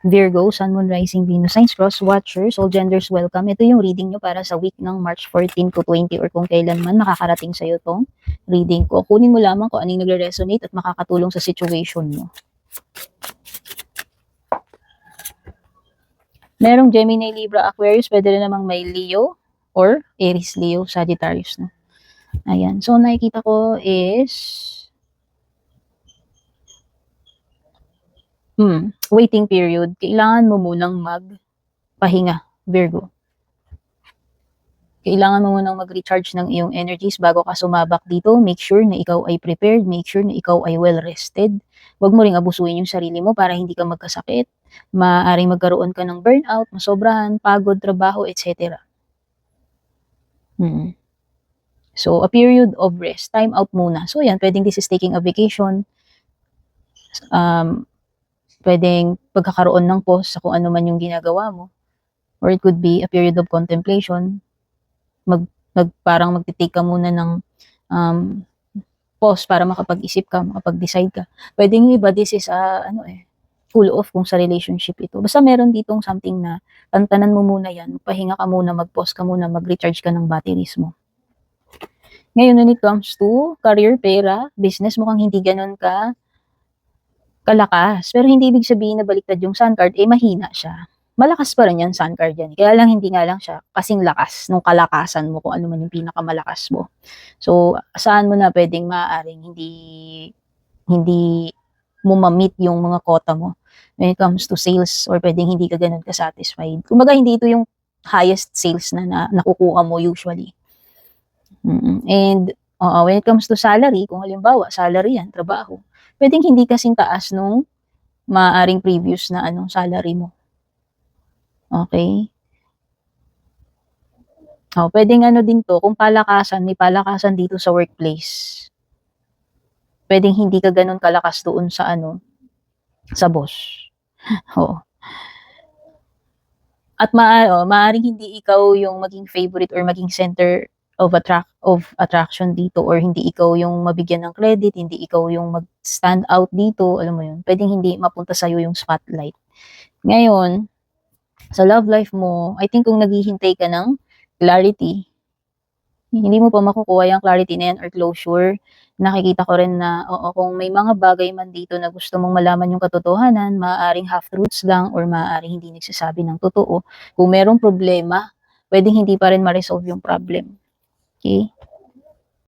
Virgo, Sun, Moon, Rising, Venus, Signs, Cross Watchers, all genders welcome. Ito yung reading nyo para sa week ng March 14 to 20 or kung kailan man makakarating sa'yo tong reading ko. Kunin mo lamang kung anong nagre-resonate at makakatulong sa situation mo. Merong Gemini, Libra, Aquarius, pwede rin namang may Leo or Aries, Leo, Sagittarius. No? Ayan. So, nakikita ko is waiting period. Kailangan mo munang magpahinga, Virgo. Kailangan mo munang mag-recharge ng iyong energies bago ka sumabak dito. Make sure na ikaw ay prepared. Make sure na ikaw ay well-rested. Huwag mo ring abusuin yung sarili mo para hindi ka magkasakit. Maaaring magkaroon ka ng burnout, masobrahan, pagod, trabaho, etc. So, a period of rest. Time out muna. So, yan. Pwedeng this is taking a vacation. Pwedeng pagkakaroon ng pause sa kung ano man yung ginagawa mo. Or it could be a period of contemplation. Parang magtitake ka muna ng pause para makapag-isip ka, makapag-decide ka. Pwedeng yung iba, this is cool off kung sa relationship ito. Basta meron ditong something na tantanan mo muna yan, pahinga ka muna, mag-pause ka muna, mag-recharge ka ng batteries mo. Ngayon, when it comes to career, pera, business, mukhang hindi ganun kalakas. Pero hindi ibig sabihin na baliktad yung sun card, mahina siya. Malakas pa rin yan, sun card yan. Kaya lang hindi nga lang siya kasing lakas nung kalakasan mo kung ano man yung pinakamalakas mo. So, saan mo na pwedeng maaaring hindi mo ma-meet yung mga quota mo when it comes to sales or pwedeng hindi ka ganun ka-satisfied. Kumbaga, hindi ito yung highest sales na nakukuha mo usually. And when it comes to salary, kung halimbawa, salary yan, trabaho, pwedeng hindi kasing taas nung maaaring previous na salary mo. Okay? Pwedeng din to, kung palakasan, may palakasan dito sa workplace. Pwedeng hindi ka ganun kalakas doon sa sa boss. At maaaring hindi ikaw yung maging favorite or maging center of attraction dito, or hindi ikaw yung mabigyan ng credit, hindi ikaw yung mag-stand out dito, alam mo yun. Pwedeng hindi mapunta sa'yo yung spotlight. Ngayon, sa love life mo, I think kung naghihintay ka ng clarity, hindi mo pa makukuha yung clarity na yan or closure. Nakikita ko rin na, kung may mga bagay man dito na gusto mong malaman yung katotohanan, maaaring half-truths lang or maaaring hindi nagsasabi ng totoo. Kung merong problema, pwedeng hindi pa rin ma-resolve yung problem. Okay?